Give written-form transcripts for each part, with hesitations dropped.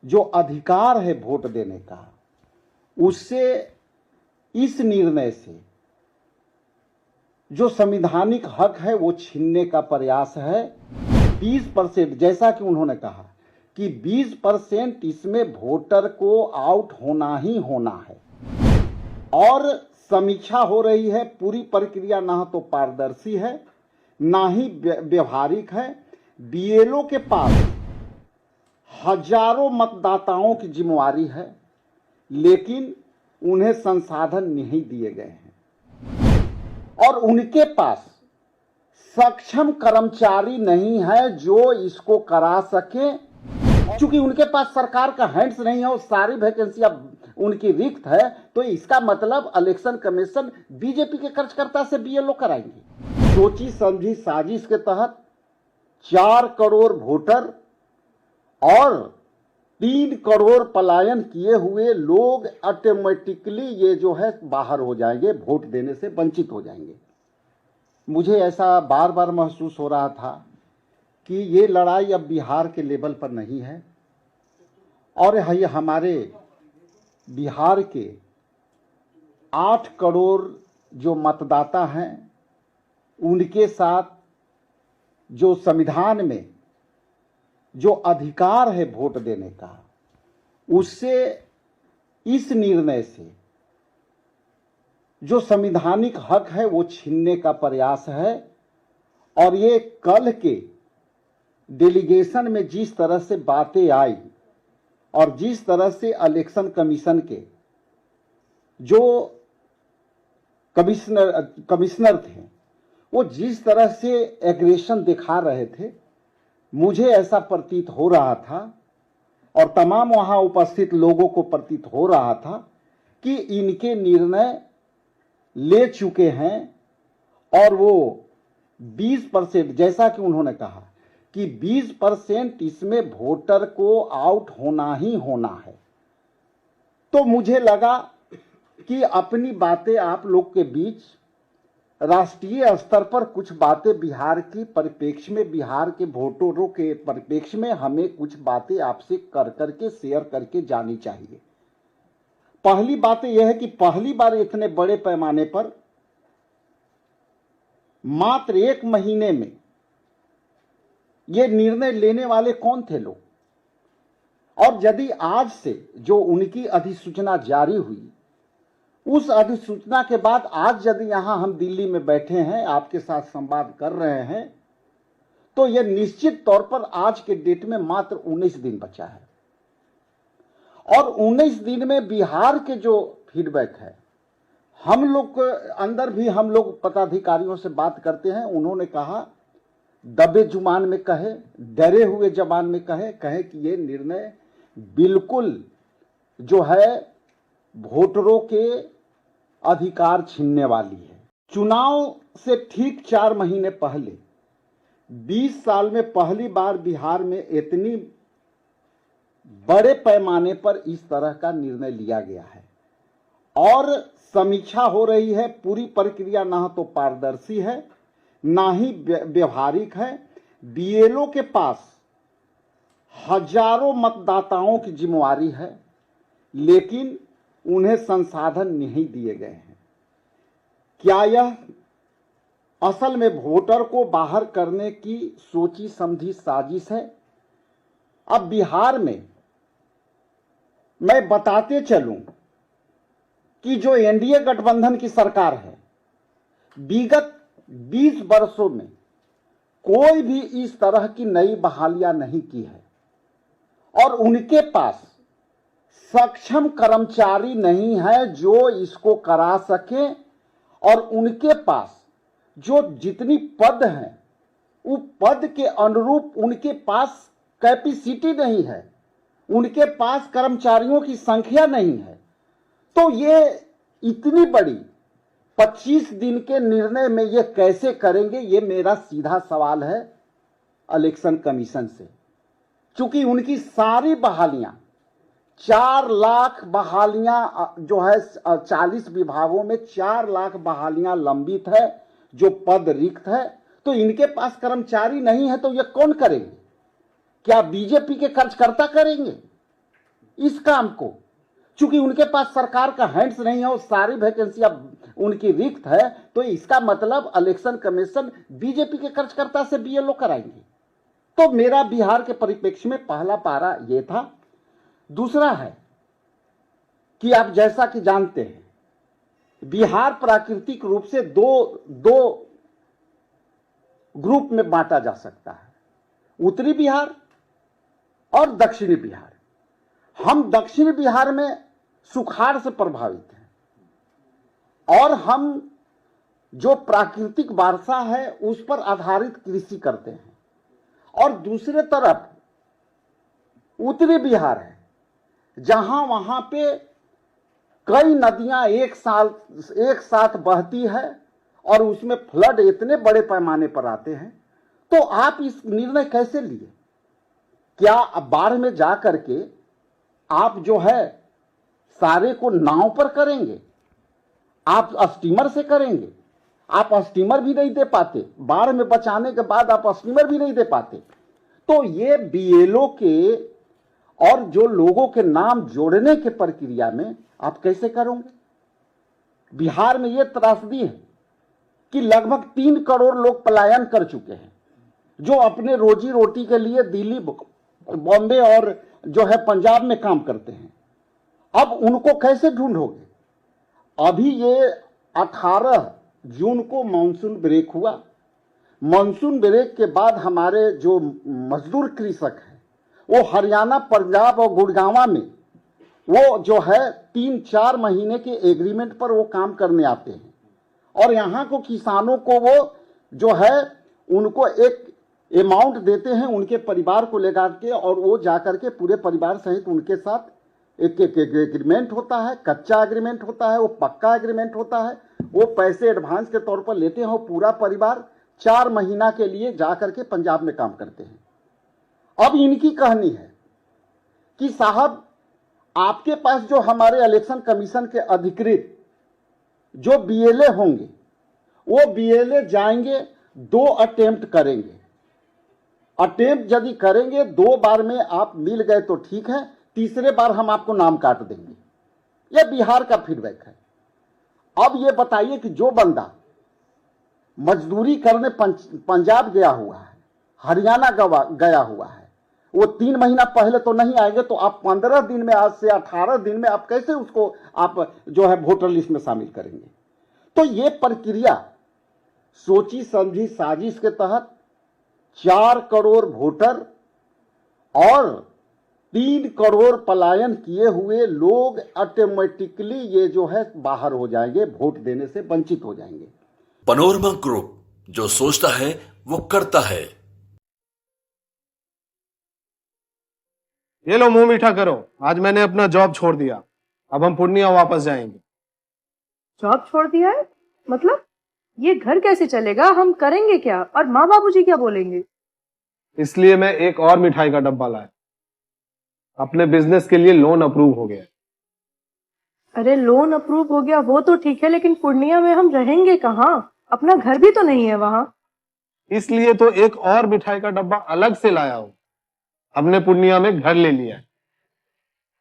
जो अधिकार है वोट देने का, उससे इस निर्णय से जो संवैधानिक हक है वो छीनने का प्रयास है। 20%, जैसा कि उन्होंने कहा कि 20% इसमें वोटर को आउट होना ही होना है और समीक्षा हो रही है। पूरी प्रक्रिया ना तो पारदर्शी है ना ही व्यवहारिक है। बीएलओ के पास हजारों मतदाताओं की जिम्मेवारी है, लेकिन उन्हें संसाधन नहीं दिए गए हैं और उनके पास सक्षम कर्मचारी नहीं है जो इसको करा सके। चूंकि उनके पास सरकार का हैंड्स नहीं है और सारी वैकेंसियां उनकी रिक्त है, तो इसका मतलब इलेक्शन कमीशन बीजेपी के कार्यकर्ता से बीएलओ कराएंगे। सोची समझी साजिश के तहत 4 करोड़ वोटर और 3 करोड़ पलायन किए हुए लोग ऑटोमेटिकली ये जो है बाहर हो जाएंगे, वोट देने से वंचित हो जाएंगे। मुझे ऐसा बार बार महसूस हो रहा था कि ये लड़ाई अब बिहार के लेवल पर नहीं है और ये हमारे बिहार के 8 करोड़ जो मतदाता हैं उनके साथ जो संविधान में जो अधिकार है वोट देने का, उससे इस निर्णय से जो संवैधानिक हक है वो छीनने का प्रयास है। और ये कल के डेलीगेशन में जिस तरह से बातें आई और जिस तरह से इलेक्शन कमीशन के जो कमिश्नर थे वो जिस तरह से एग्रेशन दिखा रहे थे, मुझे ऐसा प्रतीत हो रहा था और तमाम वहां उपस्थित लोगों को प्रतीत हो रहा था कि इनके निर्णय ले चुके हैं और वो 20%, जैसा कि उन्होंने कहा कि 20% इसमें वोटर को आउट होना ही होना है। तो मुझे लगा कि अपनी बातें आप लोग के बीच राष्ट्रीय स्तर पर कुछ बातें बिहार की परिप्रेक्ष्य में, बिहार के वोटरों के परिप्रेक्ष्य में हमें कुछ बातें आपसे कर करके शेयर करके जानी चाहिए। पहली बात यह है कि पहली बार इतने बड़े पैमाने पर मात्र 1 महीने में ये निर्णय लेने वाले कौन थे लोग, और यदि आज से जो उनकी अधिसूचना जारी हुई, उस अधिसूचना के बाद आज यदि यहां हम दिल्ली में बैठे हैं आपके साथ संवाद कर रहे हैं, तो यह निश्चित तौर पर आज के डेट में मात्र 19 दिन बचा है और 19 दिन में बिहार के जो फीडबैक है, हम लोग के अंदर भी हम लोग पदाधिकारियों से बात करते हैं, उन्होंने कहा दबे जुबान में कहे, डरे हुए जबान में कहे कि ये निर्णय बिल्कुल जो है वोटरों के अधिकार छीनने वाली है। चुनाव से ठीक 4 महीने पहले 20 साल में पहली बार बिहार में इतनी बड़े पैमाने पर इस तरह का निर्णय लिया गया है और समीक्षा हो रही है। पूरी प्रक्रिया ना तो पारदर्शी है ना ही व्यवहारिक है। बीएलओ के पास हजारों मतदाताओं की जिम्मेवारी है, लेकिन उन्हें संसाधन नहीं दिए गए हैं। क्या यह असल में वोटर को बाहर करने की सोची समझी साजिश है? अब बिहार में मैं बताते चलूं कि जो एनडीए गठबंधन की सरकार है, विगत 20 वर्षों में कोई भी इस तरह की नई बहालियां नहीं की है और उनके पास सक्षम कर्मचारी नहीं है जो इसको करा सके और उनके पास जो जितनी पद हैं वो पद के अनुरूप उनके पास कैपेसिटी नहीं है, उनके पास कर्मचारियों की संख्या नहीं है। तो ये इतनी बड़ी 25 दिन के निर्णय में ये कैसे करेंगे, ये मेरा सीधा सवाल है इलेक्शन कमीशन से। चूंकि उनकी सारी बहालियां 4 लाख बहालियां जो है 40 विभागों में 4 लाख बहालियां लंबित है, जो पद रिक्त है, तो इनके पास कर्मचारी नहीं है तो ये कौन करेंगे? क्या बीजेपी के कार्यकर्ता करेंगे? इस काम को, चूंकि उनके पास सरकार का हैंड्स नहीं है और सारी वैकेंसियां उनकी रिक्त है, तो इसका मतलब इलेक्शन कमीशन बीजेपी के खर्चकर्ता से बीएलओ कराएंगे। तो मेरा बिहार के परिप्रेक्ष्य में पहला पारा यह था। दूसरा है कि आप जैसा कि जानते हैं, बिहार प्राकृतिक रूप से दो ग्रुप में बांटा जा सकता है, उत्तरी बिहार और दक्षिणी बिहार। हम दक्षिणी बिहार में सुखाड़ से प्रभावित हैं और हम जो प्राकृतिक वर्षा है उस पर आधारित कृषि करते हैं, और दूसरे तरफ उत्तरी बिहार है जहां वहां पे कई नदियां एक साथ बहती है और उसमें फ्लड इतने बड़े पैमाने पर आते हैं। तो आप इस निर्णय कैसे लिए? क्या बाढ़ में जा करके आप जो है सारे को नाव पर करेंगे? आप स्टीमर से करेंगे? आप स्टीमर भी नहीं दे पाते, बाढ़ में बचाने के बाद आप स्टीमर भी नहीं दे पाते। तो ये बीएलओ के और जो लोगों के नाम जोड़ने के प्रक्रिया में आप कैसे करोगे? बिहार में यह त्रासदी है कि लगभग 3 करोड़ लोग पलायन कर चुके हैं, जो अपने रोजी रोटी के लिए दिल्ली, बॉम्बे और जो है पंजाब में काम करते हैं। अब उनको कैसे ढूंढोगे? अभी ये 18 जून को मानसून ब्रेक हुआ। मानसून ब्रेक के बाद हमारे जो मजदूर कृषक हैं वो हरियाणा, पंजाब और गुड़गांव में वो जो है 3-4 महीने के एग्रीमेंट पर वो काम करने आते हैं, और यहाँ को किसानों को वो जो है उनको एक अमाउंट देते हैं उनके परिवार को लेकर के, और वो जाकर के पूरे परिवार सहित उनके साथ एक एग्रीमेंट होता है, कच्चा एग्रीमेंट होता है, वो पक्का एग्रीमेंट होता है। वो पैसे एडवांस के तौर पर लेते हैं और पूरा परिवार 4 महीना के लिए जाकर के पंजाब में काम करते हैं। अब इनकी कहानी है कि साहब आपके पास जो हमारे इलेक्शन कमीशन के अधिकृत जो बीएलए होंगे, वो बीएलए जाएंगे, 2 अटेम्प्ट करेंगे। अटेम्प्ट यदि करेंगे 2 बार में आप मिल गए तो ठीक है, तीसरे बार हम आपको नाम काट देंगे। यह बिहार का फीडबैक है। अब यह बताइए कि जो बंदा मजदूरी करने पंजाब गया हुआ है, हरियाणा गया हुआ है, वो 3 महीना पहले तो नहीं आएंगे, तो आप 15 दिन में, आज से 18 दिन में आप कैसे उसको आप जो है वोटर लिस्ट में शामिल करेंगे? तो ये प्रक्रिया सोची समझी साजिश के तहत 4 करोड़ वोटर और 3 करोड़ पलायन किए हुए लोग ऑटोमेटिकली ये जो है बाहर हो जाएंगे, वोट देने से वंचित हो जाएंगे। पैनोरमा ग्रुप, जो सोचता है वो करता है। ये लो मुंह मीठा करो, आज मैंने अपना जॉब छोड़ दिया, अब हम पूर्णिया वापस जाएंगे। जॉब छोड़ दिया है? मतलब ये घर कैसे चलेगा? हम करेंगे क्या? और माँ बाबूजी क्या बोलेंगे? इसलिए मैं एक और मिठाई का डब्बा लाया। अपने बिजनेस के लिए लोन अप्रूव हो गया। अरे लोन अप्रूव हो गया वो तो ठीक है, लेकिन पूर्णिया में हम रहेंगे कहाँ? अपना घर भी तो नहीं है वहां। इसलिए तो एक और मिठाई का डब्बा अलग से लाया हूं। हमने पूर्णिया में घर ले लिया है,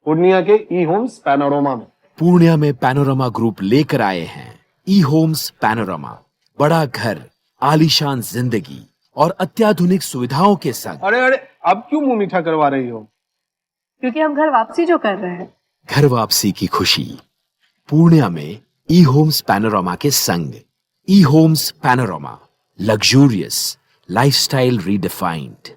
पूर्णिया के ई होम्स पैनोरमा में। पूर्णिया में पैनोरमा ग्रुप लेकर आए हैं ई होम्स पैनोरमा। बड़ा घर, आलीशान जिंदगी और अत्याधुनिक सुविधाओं के संग। अरे अरे, अब क्यों मुंह मीठा करवा रही हो? क्योंकि हम घर वापसी जो कर रहे हैं। घर वापसी की खुशी पूर्णिया में ई होम्स पैनोरमा के संग। ई Homes Panorama, luxurious lifestyle redefined.